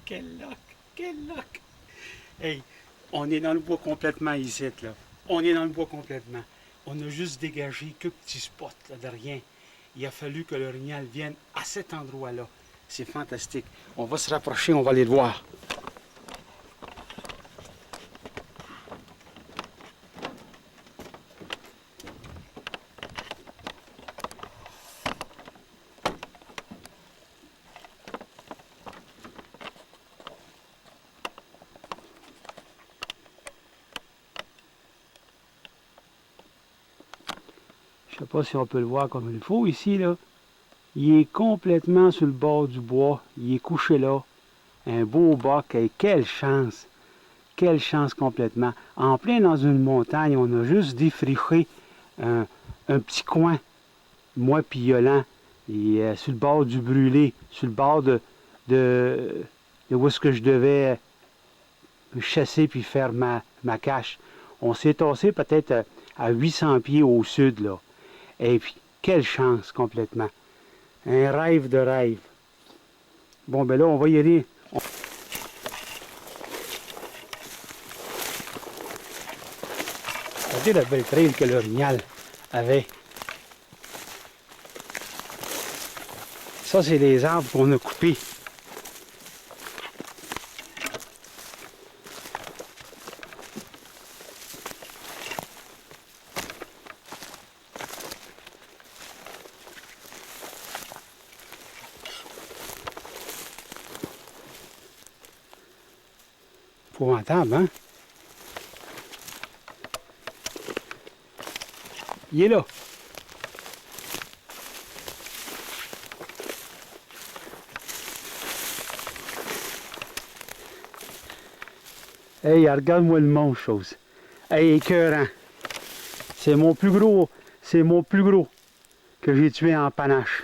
Quel loc! Quel loc! Hey, on est dans le bois complètement ici, là. On est dans le bois complètement. On a juste dégagé que petits spots là, de rien. Il a fallu que l'orignal vienne à cet endroit-là. C'est fantastique. On va se rapprocher, on va aller le voir. Je ne sais pas si on peut le voir comme il faut ici, là. Il est complètement sur le bord du bois. Il est couché là. Un beau boc. Et quelle chance! Quelle chance complètement. En plein dans une montagne, on a juste défriché un petit coin, moi puis Yolan, et sur le bord du brûlé, sur le bord de où est-ce que je devais chasser puis faire ma cache. On s'est tassé peut-être à 800 pieds au sud, là. Et puis, quelle chance complètement. Un rêve de rêve. Bon, ben là, on va y aller. Regardez la belle traîne que l'orignal avait. Ça, c'est les arbres qu'on a coupés. Épouvantable, hein? Il est là. Hey, regarde-moi le manche, chose. Hey, écœurant. C'est mon plus gros que j'ai tué en panache.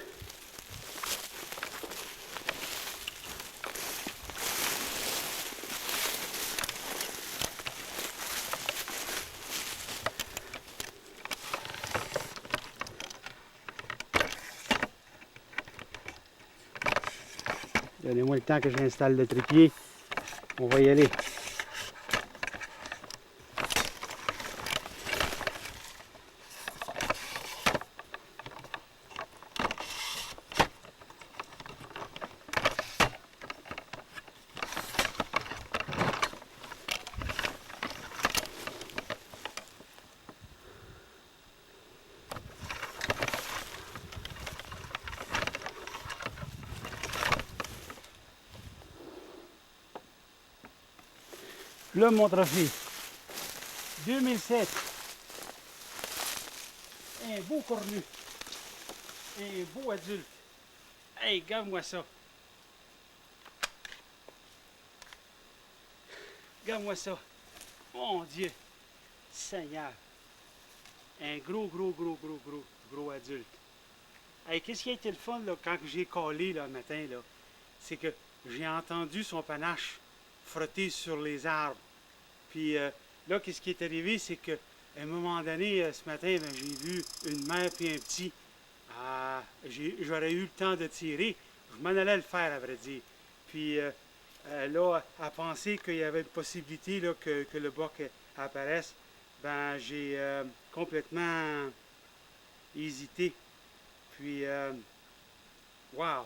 Donnez-moi le temps que j'installe le trépied. On va y aller. Là, mon trophée. 2007. Un beau cornu. Un beau adulte. Hey, regarde-moi ça. Regarde-moi ça. Mon Dieu. Seigneur. Un gros adulte. Hey, qu'est-ce qui a été le fun là, quand j'ai collé là, le matin, là? C'est que j'ai entendu son panache frotter sur les arbres. Puis là, qu'est-ce qui est arrivé, c'est qu'à un moment donné, ce matin, ben, j'ai vu une mère et un petit. J'aurais eu le temps de tirer. Je m'en allais le faire, à vrai dire. Puis là, à penser qu'il y avait une possibilité là, que le boc apparaisse, ben j'ai complètement hésité. Puis, wow!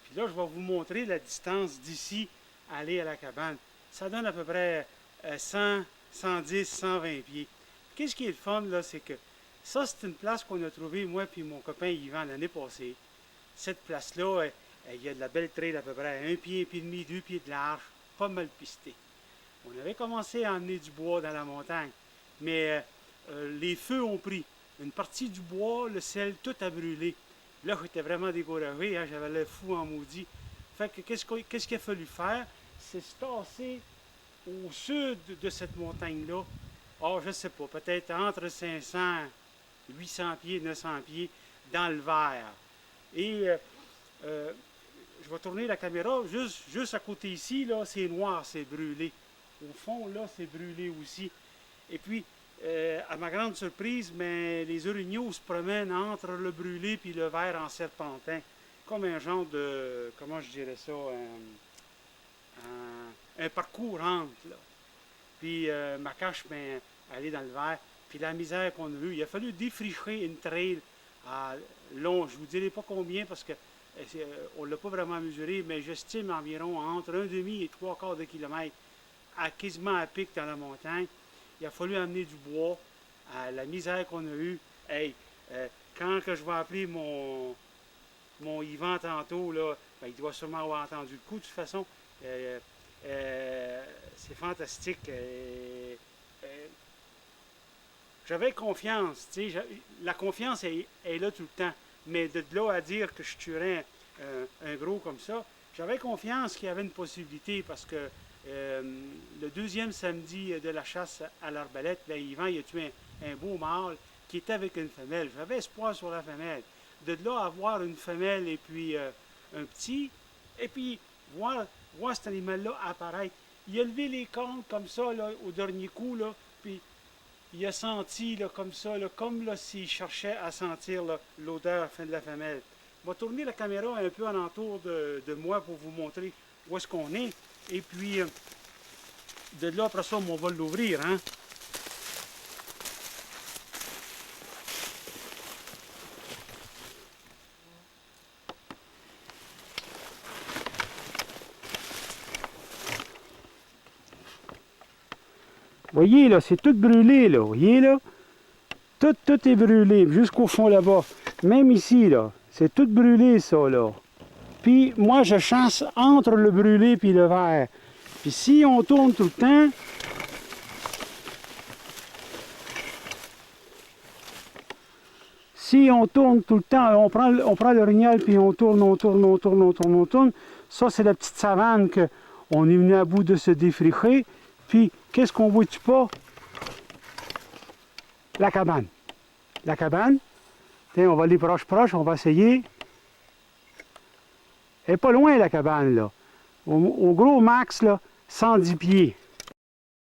Puis là, je vais vous montrer la distance d'ici à aller à la cabane. Ça donne à peu près 100, 110, 120 pieds. Qu'est-ce qui est le fun, là, c'est que ça, c'est une place qu'on a trouvée, moi et mon copain Yvan, l'année passée. Cette place-là, il y a de la belle trail à peu près à un pied et demi, 2 pieds de large, pas mal pistée. On avait commencé à emmener du bois dans la montagne, mais les feux ont pris. Une partie du bois, le sel, tout a brûlé. Là, j'étais vraiment découragé, hein, j'avais le fou en maudit. Fait que qu'est-ce qu'il a fallu faire? C'est se tasser au sud de cette montagne-là. Oh, je sais pas, peut-être entre 500, 800 pieds, 900 pieds dans le vert. Et je vais tourner la caméra, juste à côté ici, là, c'est noir, c'est brûlé. Au fond, là, c'est brûlé aussi. Et puis, à ma grande surprise, mais les orignaux se promènent entre le brûlé et le vert en serpentin. Comme un genre de, comment je dirais ça, un parcours entre, là. Puis ma cache, ben, elle est dans le verre. Puis la misère qu'on a eue, il a fallu défricher une trail à long, je ne vous dirai pas combien parce que on ne l'a pas vraiment mesuré, mais j'estime environ entre 1,5 et 3/4 de kilomètre, quasiment à pic dans la montagne. Il a fallu amener du bois. La misère qu'on a eue. Hey, quand que je vais appeler mon Yvan tantôt, là, ben, il doit sûrement avoir entendu le coup. De toute façon, c'est fantastique. J'avais confiance. La confiance est là tout le temps. Mais de là à dire que je tuerais un gros comme ça, j'avais confiance qu'il y avait une possibilité parce que le deuxième samedi de la chasse à l'arbalète, ben, Yvan il a tué un beau mâle qui était avec une femelle. J'avais espoir sur la femelle. De là à voir une femelle et puis un petit, et puis voir cet animal-là apparaître. Il a levé les cornes comme ça là, au dernier coup, là, puis il a senti là, comme ça, là, comme là, s'il cherchait à sentir l'odeur de la femelle. Je vais tourner la caméra un peu alentour de moi pour vous montrer où est-ce qu'on est. Et puis, de là, après ça, on va l'ouvrir. Hein? Voyez, là, c'est tout brûlé, là. Voyez, là? Tout est brûlé, jusqu'au fond là-bas. Même ici, là, c'est tout brûlé, ça, là. Puis, moi, je chasse entre le brûlé et le vert. Puis, si on tourne tout le temps, on prend l'orignal, puis on tourne. Ça, c'est la petite savane qu'on est venu à bout de se défricher. Puis, qu'est-ce qu'on voit-tu pas? La cabane. La cabane. Tiens, on va aller proche, on va essayer. Elle n'est pas loin, la cabane, là. Au gros max, là, 110 pieds.